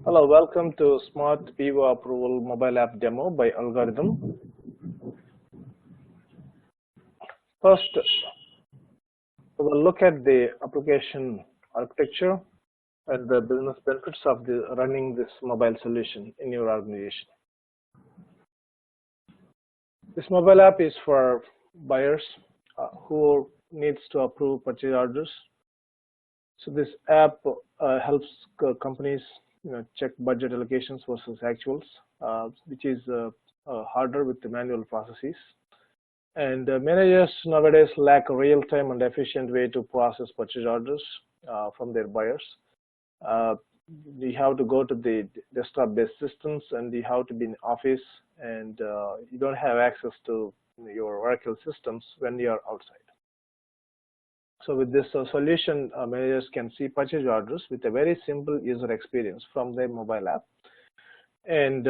Hello, welcome to Smart Vivo Approval Mobile App Demo by Algorithm. First, we will look at the application architecture and the business benefits of running this mobile solution in your organization. This mobile app is for buyers who needs to approve purchase orders. So this app helps companies check budget allocations versus actuals, which is harder with the manual processes. And managers nowadays lack a real-time and efficient way to process purchase orders from their buyers. You have to go to the desktop-based systems, and you have to be in office, and you don't have access to your Oracle systems when you are outside. So with this solution, managers can see purchase orders with a very simple user experience from their mobile app, and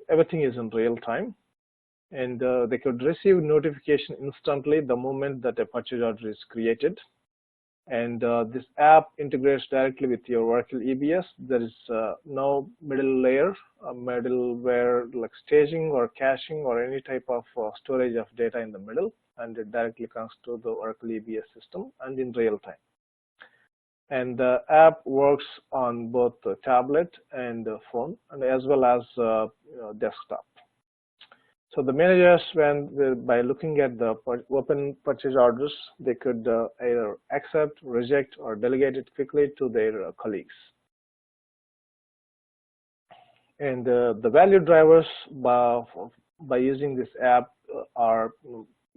everything is in real time. And they could receive notification instantly the moment that a purchase order is created. And this app integrates directly with your Oracle EBS. There is no middle layer, middleware like staging or caching or any type of storage of data in the middle, and it directly connects to the Oracle EBS system and in real time. And the app works on both the tablet and the phone, and as well as desktop. So the managers, by looking at the open purchase orders, they could either accept, reject, or delegate it quickly to their colleagues. And the value drivers by using this app are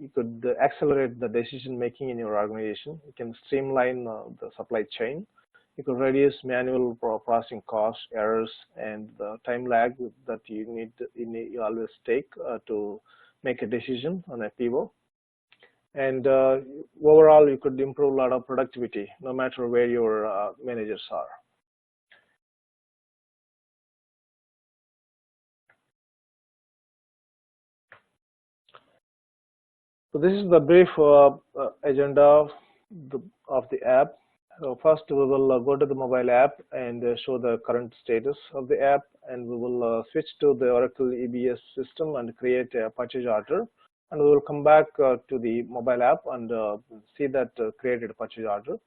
you could accelerate the decision making in your organization. You can streamline the supply chain. You could reduce manual processing costs, errors, and the time lag that you always take to make a decision on a PO. And overall, you could improve a lot of productivity no matter where your managers are. So this is the brief agenda of the app. So first, we will go to the mobile app and show the current status of the app, and we will switch to the Oracle EBS system and create a purchase order. And we will come back to the mobile app and see that created purchase order.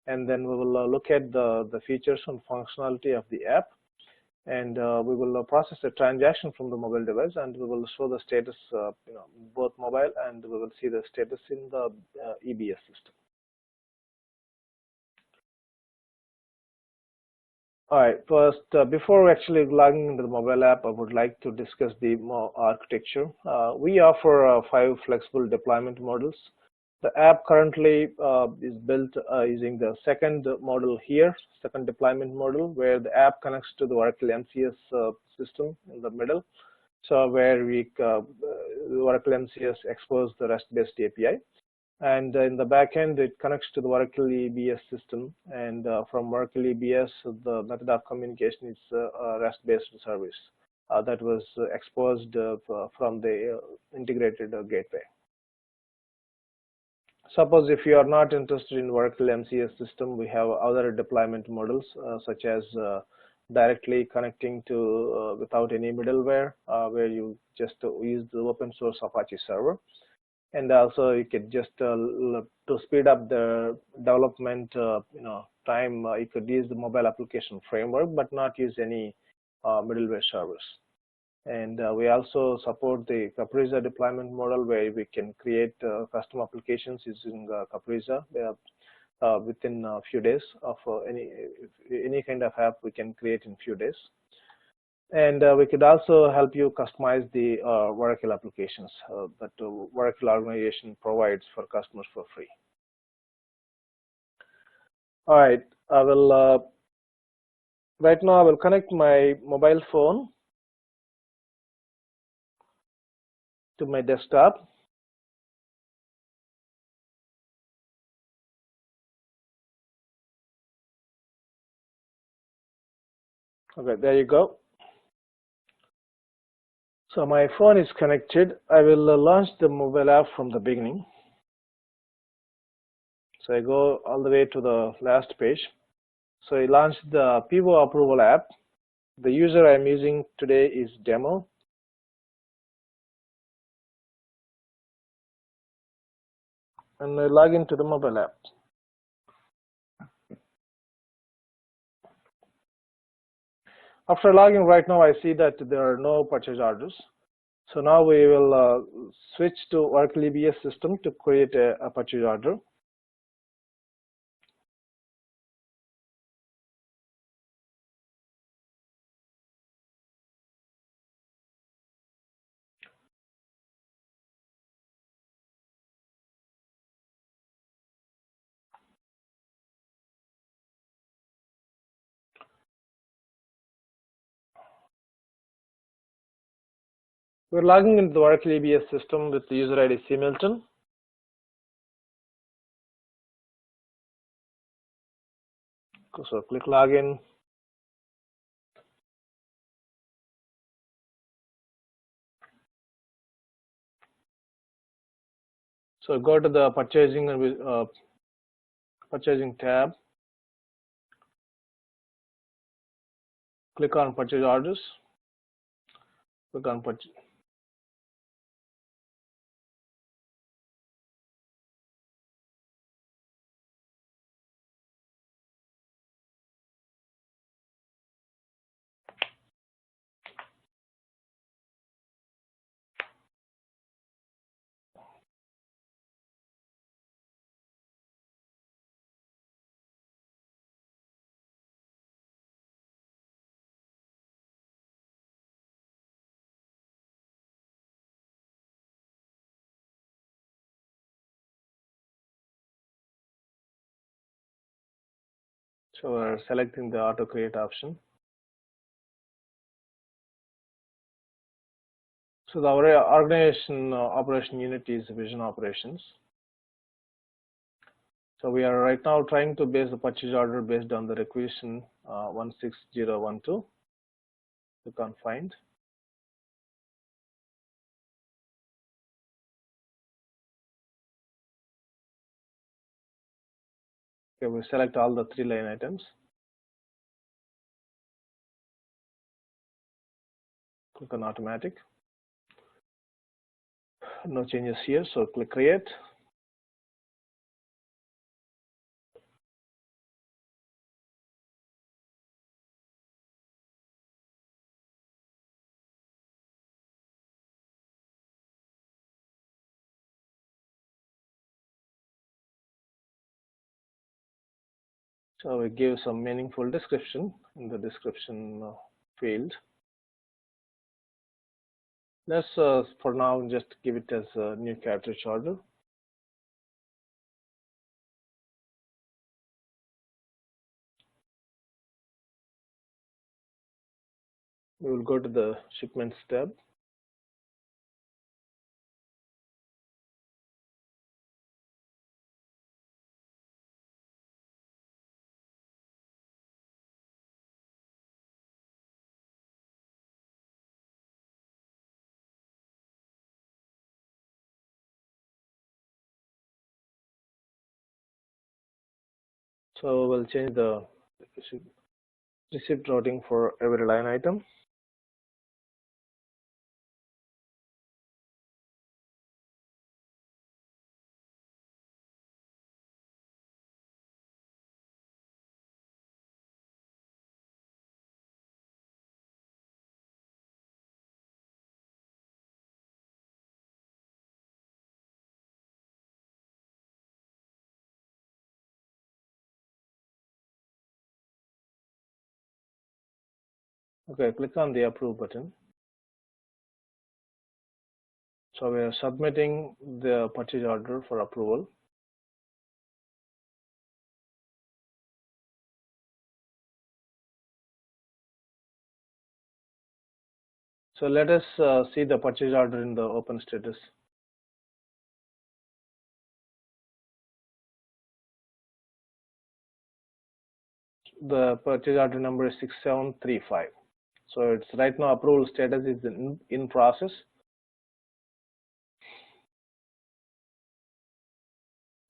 And then we will look at the features and functionality of the app. And we will process a transaction from the mobile device, and we will show the status, both mobile, and we will see the status in the EBS system. All right, first, before actually logging into the mobile app, I would like to discuss the architecture. We offer 5 flexible deployment models. The app currently is built using the second model here, second deployment model, where the app connects to the Oracle MCS system in the middle. So where Oracle MCS exposes the REST-based API. And in the backend, it connects to the Oracle EBS system. And from Oracle EBS, the method of communication is a REST-based service that was exposed from the integrated gateway. Suppose if you are not interested in Oracle MCS system, we have other deployment models such as directly connecting to without any middleware, where you just use the open source Apache server. And also you could just to speed up the development time, you could use the mobile application framework but not use any middleware servers. And we also support the Capriza deployment model, where we can create custom applications using Capriza within a few days of any kind of app we can create in few days. And we could also help you customize the Oracle applications that the Oracle organization provides for customers for free. All right, I will right now I will connect my mobile phone to my desktop. Okay, there you go. So my phone is connected. I will launch the mobile app from the beginning. So I go all the way to the last page. So I launched the PO approval app. The user I'm using today is demo. And I log into the mobile app. After logging right now, I see that there are no purchase orders. So now we will switch to Oracle EBS system to create a purchase order. We're logging into the Oracle EBS system with the user ID C Milton. So click login. So go to the purchasing tab. Click on purchase orders. Click on purchase. So we're selecting the auto create option. So the organization operation unit is vision operations. So we are right now trying to base the purchase order based on the requisition 16012. Click on find. Okay, we select all the 3 line items. Click on automatic. No changes here, so click create. So we give some meaningful description in the description field. Let's for now just give it as a new cartridge order. We will go to the shipments tab. So we'll change the receipt routing for every line item. Okay, click on the approve button. So we are submitting the purchase order for approval. So let us see the purchase order in the open status. The purchase order number is 6735. So it's right now approval status is in process.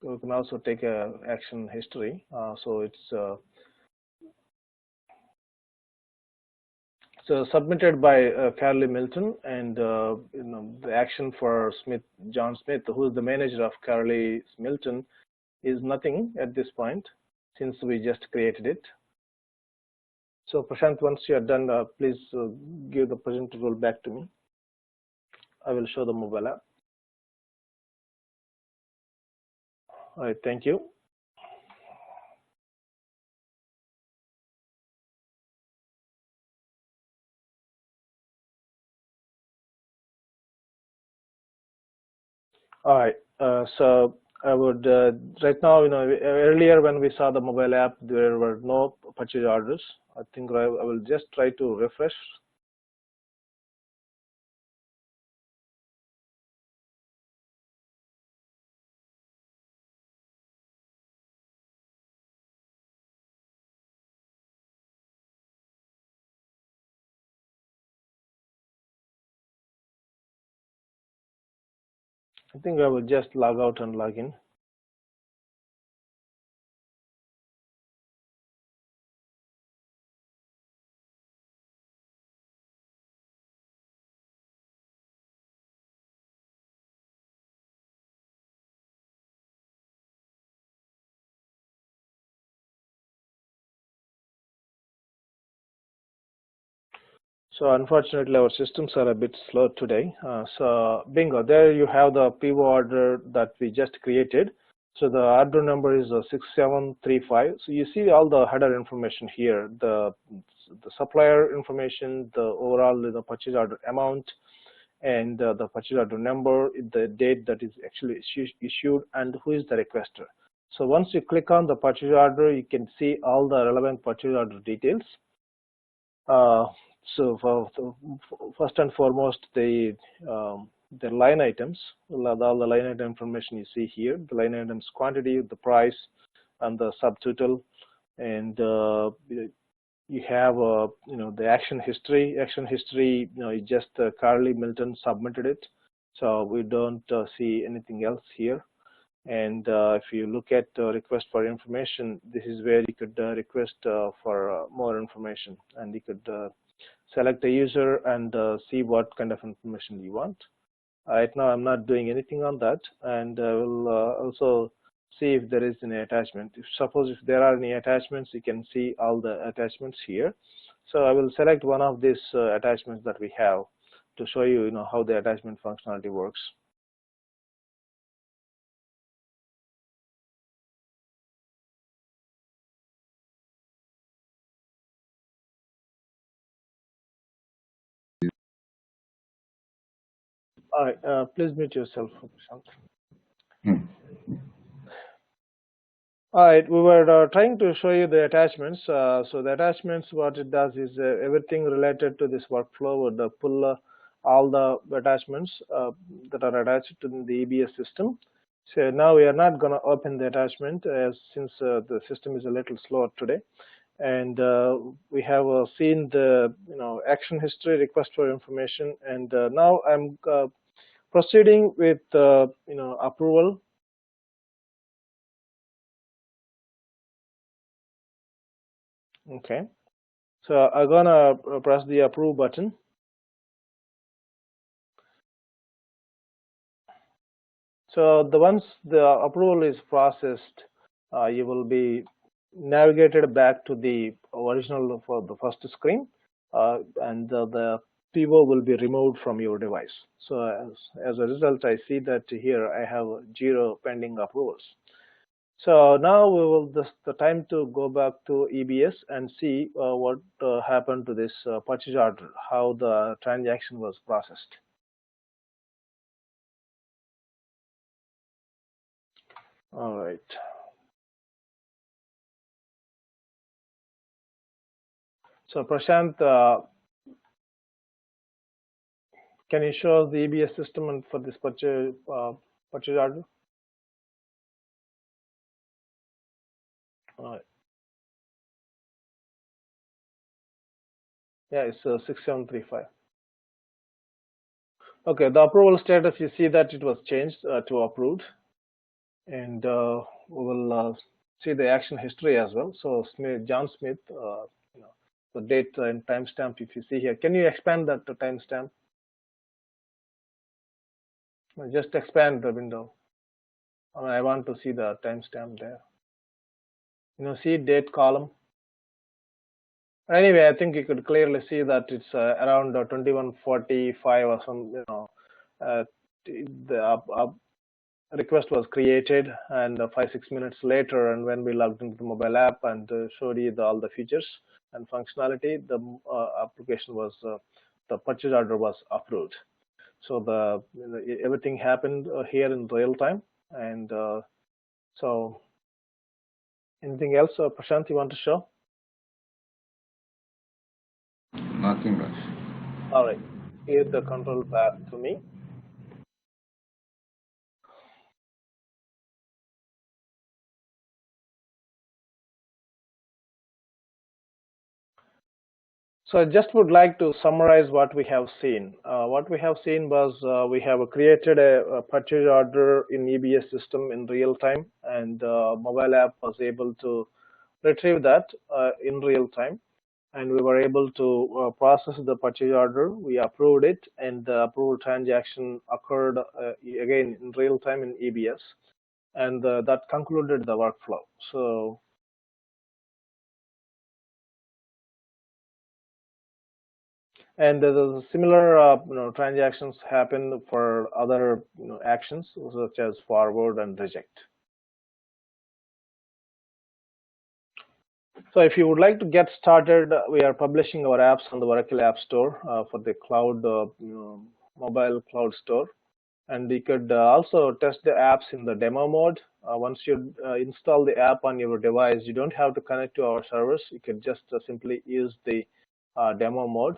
We can also take a action history. So it's So submitted by Carly Milton, and the action for John Smith, who is the manager of Carly Milton, is nothing at this point since we just created it. So Prashant, once you are done, please give the presenter role back to me. I will show the mobile app. All right, thank you. All right, so I would right now, earlier when we saw the mobile app, there were no purchase orders. I think I will just try to refresh. I think I will just log out and log in. So unfortunately, our systems are a bit slow today. So bingo, there you have the PO order that we just created. So the order number is 6735. So you see all the header information here, the supplier information, the overall purchase order amount, and the purchase order number, the date that is actually issued, and who is the requester. So once you click on the purchase order, you can see all the relevant purchase order details. So first and foremost, the line items, all the line item information you see here, the line items quantity, the price, and the subtotal, and you have the action history. Action history, you just Carly Milton submitted it, so we don't see anything else here. And if you look at request for information, this is where you could request for more information, and you could select a user and see what kind of information you want. Right now, I'm not doing anything on that, and I will also see if there is any attachment. Suppose if there are any attachments, you can see all the attachments here. So I will select one of these attachments that we have to show you, how the attachment functionality works. All right, please mute yourself, Prashant. All right, we were trying to show you the attachments. So the attachments, what it does is everything related to this workflow would pull all the attachments that are attached to the EBS system. So now we are not going to open the attachment since the system is a little slow today. And we have seen the action history, request for information, and now I'm proceeding with approval. Okay, so I'm gonna press the approve button. So once the approval is processed, you will be navigated back to the original for the first screen, and the PO will be removed from your device. So as a result, I see that here I have 0 pending approvals. So now we will the time to go back to EBS and see what happened to this purchase order, how the transaction was processed. All right. So Prashant, can you show the EBS system and for this purchase order? All right. Yeah, it's 6735. Okay, the approval status, you see that it was changed to approved, and we will see the action history as well. So John Smith, the date and timestamp. If you see here, can you expand that to timestamp? Just expand the window. I want to see the timestamp there. See date column. Anyway, I think you could clearly see that it's around 21:45 or some. The request was created, and 5-6 minutes later, and when we logged into the mobile app and showed you all the features and functionality, the application was the purchase order was approved. So everything happened here in real time. And so anything else, Prashant, you want to show? Nothing, Raj. All right, give the control back to me. So I just would like to summarize what we have seen. What we have seen was we have created a purchase order in EBS system in real time, and mobile app was able to retrieve that in real time, and we were able to process the purchase order. We approved it, and the approval transaction occurred again in real time in EBS, and that concluded the workflow. So. And the similar transactions happen for other actions such as forward and reject. So if you would like to get started, we are publishing our apps on the Oracle App Store for the cloud mobile cloud store, and you could also test the apps in the demo mode. Once you install the app on your device, you don't have to connect to our servers. You could just simply use the demo mode.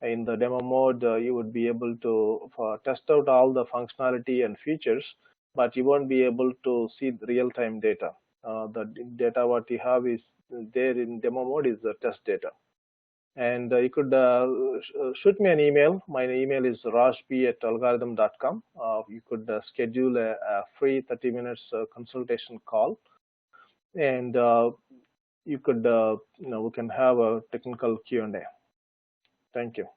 In the demo mode, you would be able to test out all the functionality and features, but you won't be able to see the real-time data. The data what you have is there in demo mode is the test data. And you could shoot me an email. My email is rajp@algorithm.com. You could schedule a free 30 minutes consultation call, and you could we can have a technical Q&A. Thank you.